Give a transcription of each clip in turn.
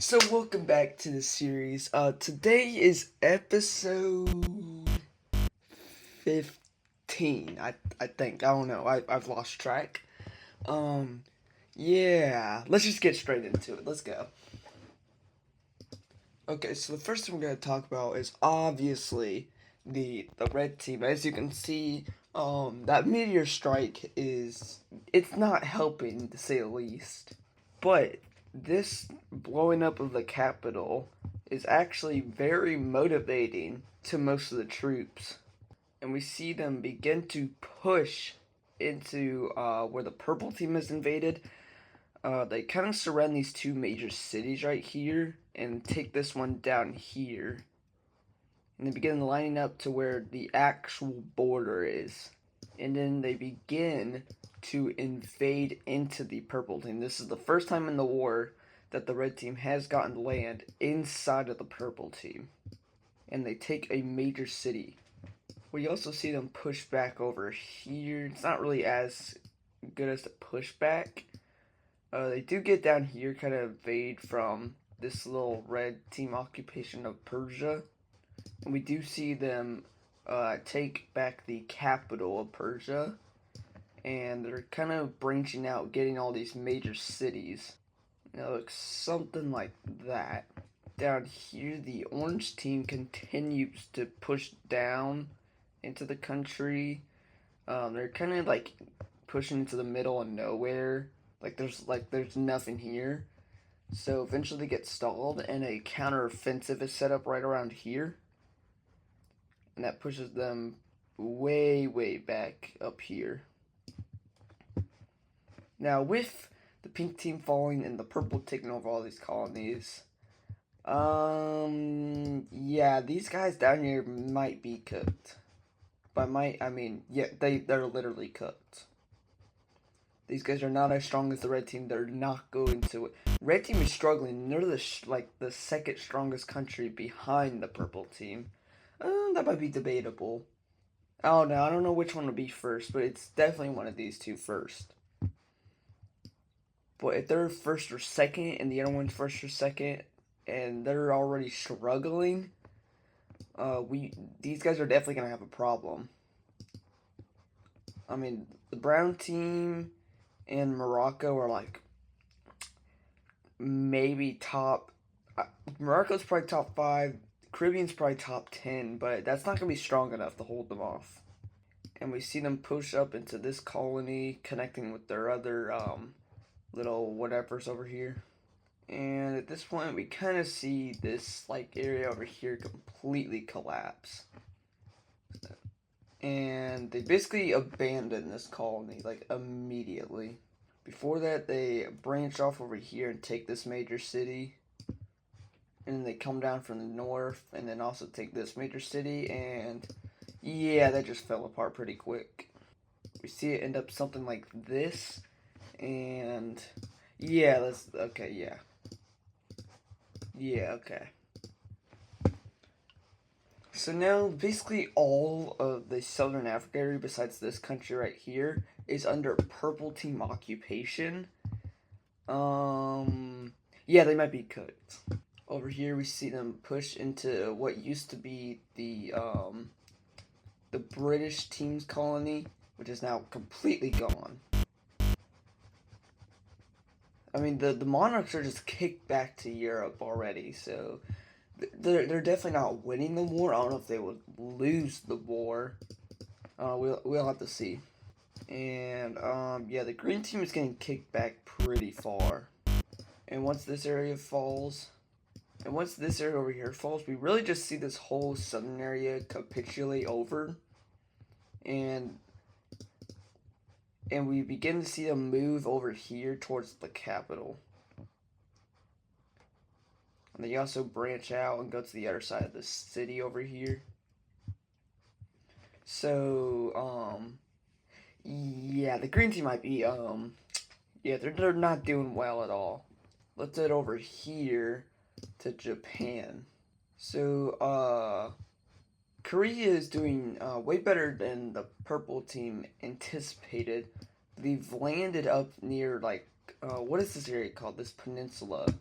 So welcome back to the series. Today is episode 15. I think. I don't know. I've lost track. Um yeah, let's just get straight into it. Let's go. Okay, so the first thing we're going to talk about is obviously the red team. As you can see, that meteor strike it's not helping to say the least. But this blowing up of the capital is actually very motivating to most of the troops. And we see them begin to push into where the purple team has invaded. They kind of surround these two major cities right here and take this one down here. And they begin lining up to where the actual border is. And then they begin to invade into the purple team. This is the first time in the war that the red team has gotten land inside of the purple team. And they take a major city. We also see them push back over here. It's not really as good as the pushback. They do get down here, kind of invade from this little red team occupation of Persia. And we do see them take back the capital of Persia. And they're kind of branching out, getting all these major cities. It looks something like that. Down here, the orange team continues to push down into the country. They're kind of like pushing into the middle of nowhere. There's nothing here. So eventually they get stalled, and a counteroffensive is set up right around here, and that pushes them way back up here. Now, with the pink team falling and the purple taking over all these colonies, yeah, these guys down here might be cooked. By might, I mean, yeah, they're literally cooked. These guys are not as strong as the red team. They're not going to. Red team is struggling. They're the second strongest country behind the purple team. That might be debatable. Oh no, I don't know which one will be first, but it's definitely one of these two first. But if they're first or second, and the other one's first or second, and they're already struggling, these guys are definitely gonna have a problem. I mean, the brown team and Morocco are like maybe top. Morocco's probably top 5. Caribbean's probably top 10, but that's not gonna be strong enough to hold them off. And we see them push up into this colony, connecting with their other little whatevers over here. And at this point, we kind of see this like area over here completely collapse. And they basically abandon this colony like immediately. Before that, they branch off over here and take this major city. And then they come down from the north and then also take this major city. And yeah, that just fell apart pretty quick. We see it end up something like this. And yeah, that's okay, yeah. Yeah, okay. So now, basically all of the southern Africa area, besides this country right here, is under purple team occupation. Yeah, they might be cooked. Over here, we see them push into what used to be the British team's colony, which is now completely gone. I mean, the monarchs are just kicked back to Europe already, so they're definitely not winning the war. I don't know if they would lose the war. We'll have to see. And yeah, the green team is getting kicked back pretty far. And once this area falls, and once this area over here falls, we really just see this whole southern area capitulate over. And we begin to see them move over here towards the capital. And they also branch out and go to the other side of the city over here. So, yeah, the green team might be, yeah, they're not doing well at all. Let's head over here to Japan. So, Korea is doing way better than the purple team anticipated. They've landed up near, like, what is this area called? This peninsula.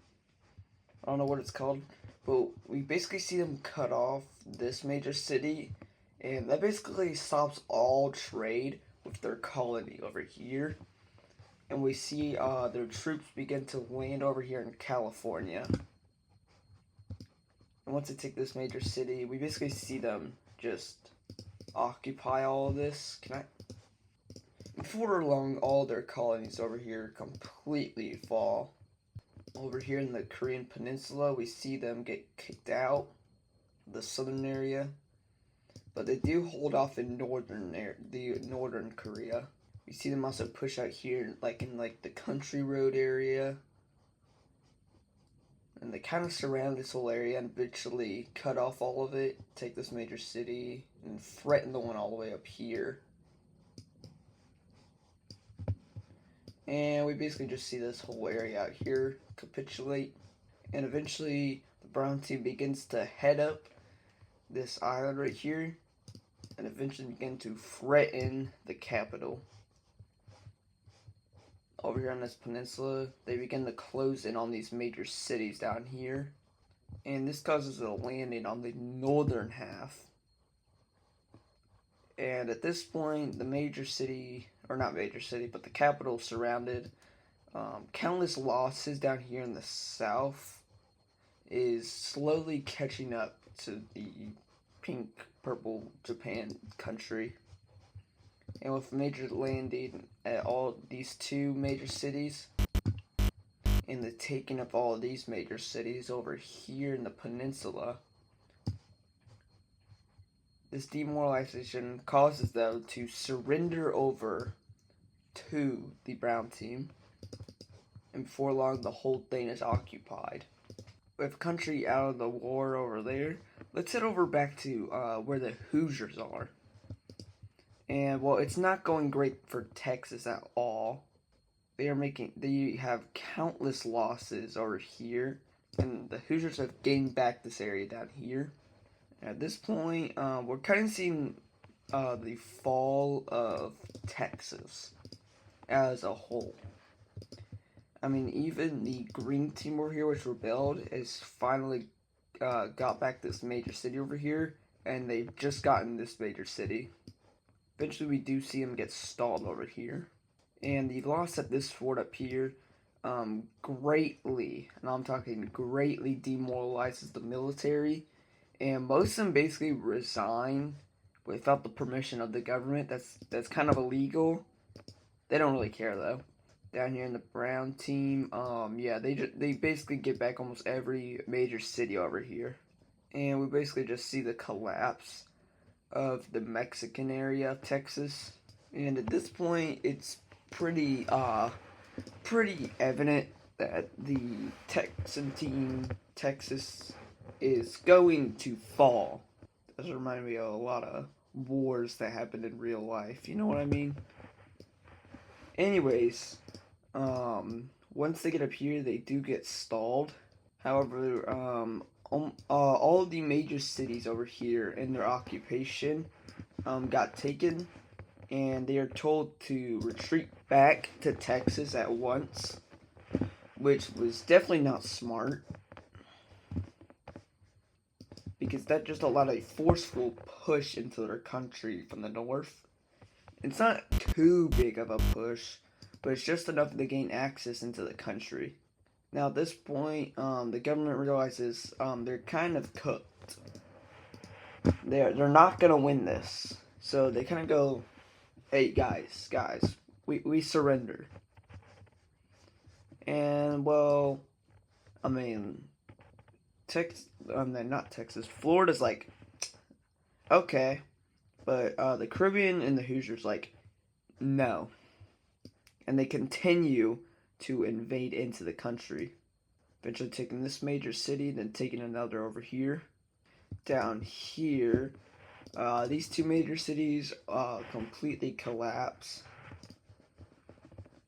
I don't know what it's called, but we basically see them cut off this major city, and that basically stops all trade with their colony over here. And we see their troops begin to land over here in California. And once they take this major city, we basically see them just occupy all of this. Before long, all their colonies over here completely fall. Over here in the Korean Peninsula, we see them get kicked out, the southern area, but they do hold off in northern Korea. We see them also push out here, like in the Country Road area, and they kind of surround this whole area and eventually cut off all of it, take this major city, and threaten the one all the way up here. And we basically just see this whole area out here capitulate. And eventually the brown team begins to head up this island right here and eventually begin to threaten the capital. Over here on this peninsula, they begin to close in on these major cities down here. And this causes a landing on the northern half. And at this point, the major city, or not major city, but the capital surrounded. Countless losses down here in the south is slowly catching up to the pink, purple Japan country. And with major landing at all these two major cities, and the taking of all of these major cities over here in the peninsula, this demoralization causes them to surrender over to the brown team, and before long the whole thing is occupied. With country out of the war over there, let's head over back to where the Hoosiers are. And well, it's not going great for Texas at all. They have countless losses over here, and the Hoosiers have gained back this area down here. At this point, we're kind of seeing the fall of Texas as a whole. I mean, even the green team over here, which rebelled, has finally got back this major city over here, and they've just gotten this major city. Eventually, we do see them get stalled over here. And the loss at this fort up here greatly, and I'm talking greatly, demoralizes the military. And most of them basically resign without the permission of the government. That's kind of illegal. They don't really care though. Down here in the brown team, yeah, they basically get back almost every major city over here, and we basically just see the collapse of the Mexican area of Texas. And at this point, it's pretty evident that the Texan team, Texas, is going to fall. It does remind me of a lot of wars that happened in real life. You know what I mean? Anyways, once they get up here, they do get stalled. However, all of the major cities over here in their occupation got taken, and they are told to retreat back to Texas at once, which was definitely not smart, because that just allowed a forceful push into their country from the north. It's not too big of a push, but it's just enough to gain access into the country. Now at this point, the government realizes they're kind of cooked. They're not gonna win this, so they kind of go, "Hey guys, we surrender." And well, I mean, not Texas. Florida's like, okay, but the Caribbean and the Hoosiers like, no, and they continue to invade into the country, eventually taking this major city, then taking another over here. Down here, these two major cities completely collapse,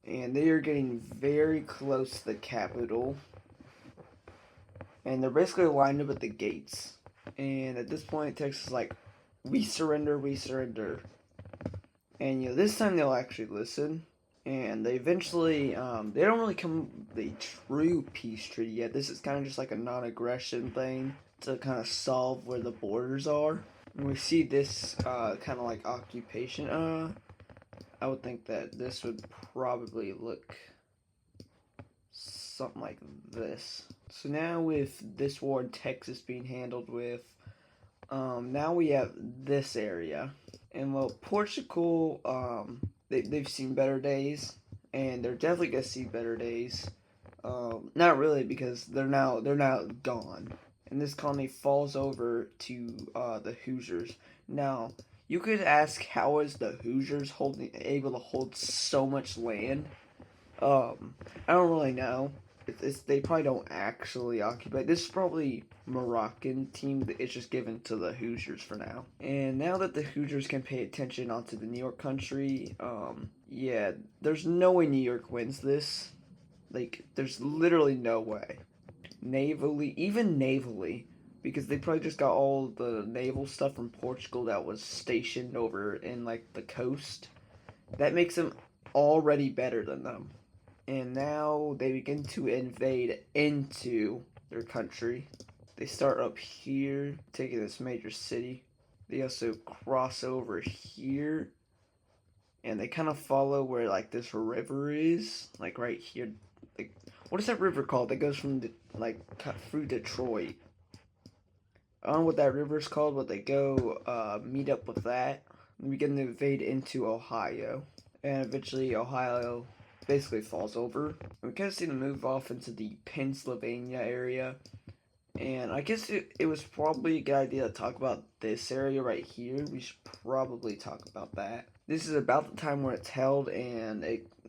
and they are getting very close to the capital, and they're basically lined up at the gates. And at this point, Texas is like, we surrender. And this time they'll actually listen. And they eventually, they don't really come with a true peace treaty yet. This is kind of just like a non-aggression thing to kind of solve where the borders are. And we see this kind of like occupation. I would think that this would probably look something like this. So now with this war in Texas being handled with, now we have this area. And well, Portugal, they've seen better days, and they're definitely gonna see better days. Not really, because they're now gone, and this colony falls over to the Hoosiers. Now, you could ask, how is the Hoosiers able to hold so much land? I don't really know. They probably don't actually occupy. This is probably Moroccan team. It's just given to the Hoosiers for now. And now that the Hoosiers can pay attention onto the New York country, yeah, there's no way New York wins this. Like, there's literally no way. Even navally, because they probably just got all the naval stuff from Portugal that was stationed over in like the coast. That makes them already better than them. And now they begin to invade into their country. They start up here, taking this major city. They also cross over here, and they kind of follow where like this river is, like right here. Like, what is that river called that goes from cut through Detroit? I don't know what that river is called, but they go meet up with that. And begin to invade into Ohio, and eventually Ohio basically falls over. We kind of see them move off into the Pennsylvania area. And I guess it was probably a good idea to talk about this area right here. We should probably talk about that. This is about the time where it's held, and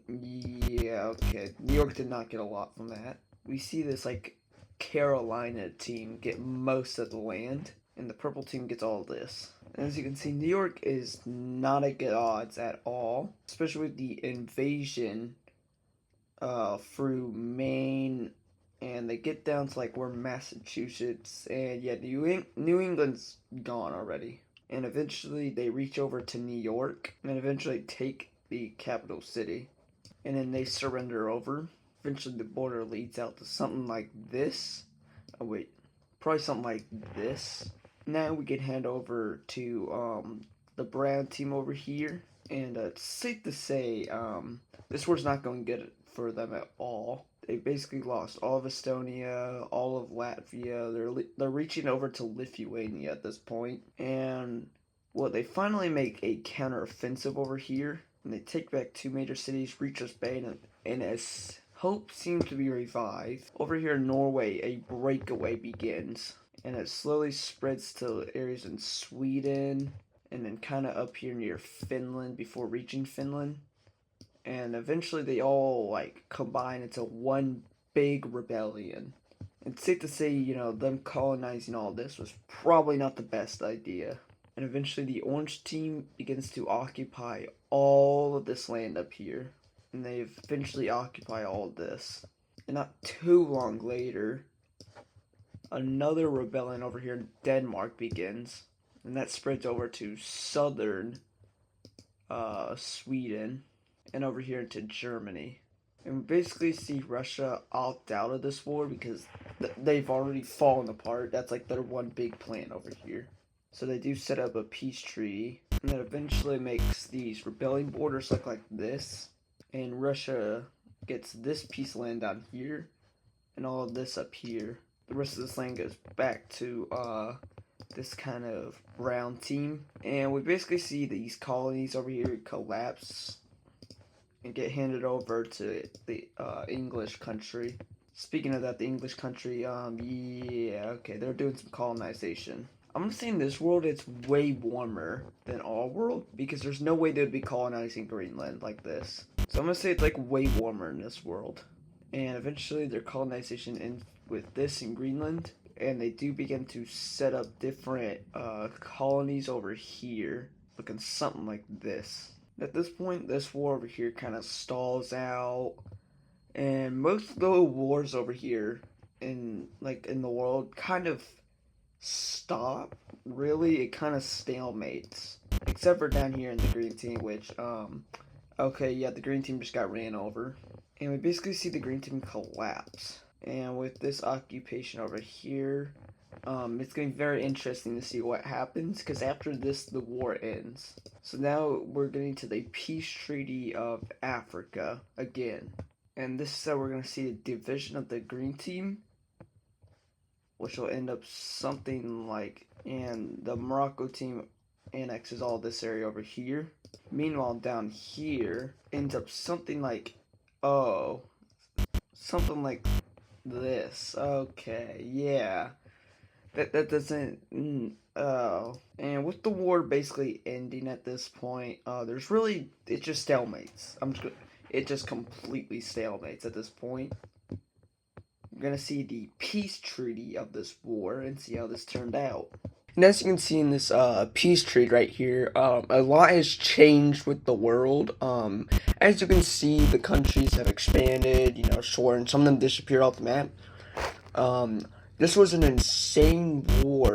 yeah, okay. New York did not get a lot from that. We see this, like, Carolina team get most of the land, and the purple team gets all of this. And as you can see, New York is not at good odds at all, especially with the invasion through Maine, and they get down to like where Massachusetts, and yeah, New England's gone already. And eventually they reach over to New York and eventually take the capital city, and then they surrender over. Eventually the border leads out to something like this. Oh wait, probably something like this. Now we can hand over to the Brown team over here, and it's safe to say this war's not going good for them at all. They basically lost all of Estonia, all of Latvia. They're reaching over to Lithuania at this point, and well, they finally make a counteroffensive over here, and they take back two major cities, Reachers Bay, and as hope seems to be revived, over here in Norway, a breakaway begins, and it slowly spreads to areas in Sweden, and then kind of up here near Finland before reaching Finland. And eventually they all like combine into one big rebellion. It's safe to say, them colonizing all this was probably not the best idea. And eventually the Orange team begins to occupy all of this land up here. And they eventually occupy all of this. And not too long later, another rebellion over here in Denmark begins. And that spreads over to southern Sweden, and over here into Germany. And we basically see Russia opt out of this war because they've already fallen apart. That's like their one big plan over here. So they do set up a peace treaty, and that eventually makes these rebellion borders look like this. And Russia gets this piece of land down here, and all of this up here. The rest of this land goes back to this kind of brown team. And we basically see these colonies over here collapse and get handed over to the English country. Speaking of that, the English country, yeah, okay, they're doing some colonization. I'm gonna say in this world it's way warmer than our world, because there's no way they'd be colonizing Greenland like this. So I'm gonna say it's like way warmer in this world. And eventually their colonization ends with this in Greenland, and they do begin to set up different colonies over here, looking something like this. At this point, this war over here kind of stalls out, and most of the wars over here in the world kind of stop. Really, it kind of stalemates, except for down here in the green team, which Okay, yeah, the green team just got ran over. And we basically see the green team collapse. And with this occupation over here, it's going to be very interesting to see what happens, because after this, the war ends. So now we're getting to the Peace Treaty of Africa again. And this is how we're going to see a division of the green team, which will end up something like, and the Morocco team annexes all this area over here. Meanwhile, down here ends up something like, oh, something like this. Okay, yeah. That doesn't. Oh, and with the war basically ending at this point, there's really it just stalemates. It just completely stalemates at this point. We're gonna see the peace treaty of this war and see how this turned out. And as you can see in this peace treaty right here, a lot has changed with the world. As you can see, the countries have expanded. You know, sure, and some of them disappeared off the map. This was an insane war.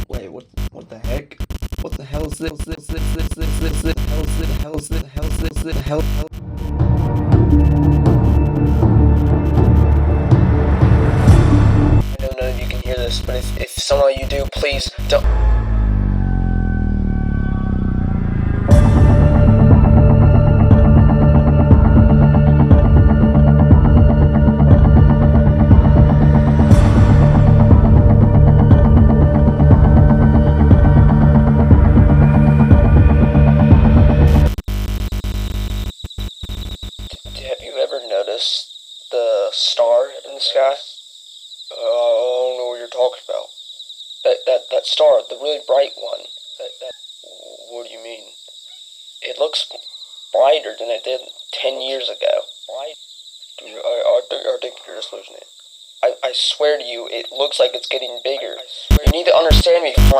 Wait, what the heck? What the hell is this? The hell is this? The hell is this? The hell is this? The hell? I know none of you can hear this, but if some of you do, please don't. Have you ever noticed the star in the sky? I don't know what you're talking about. That star, the really bright one. What do you mean? It looks brighter than it did 10 years ago. Bright? Dude, I think you're just losing it. I swear to you, it looks like it's getting bigger. You need to understand me, Frank.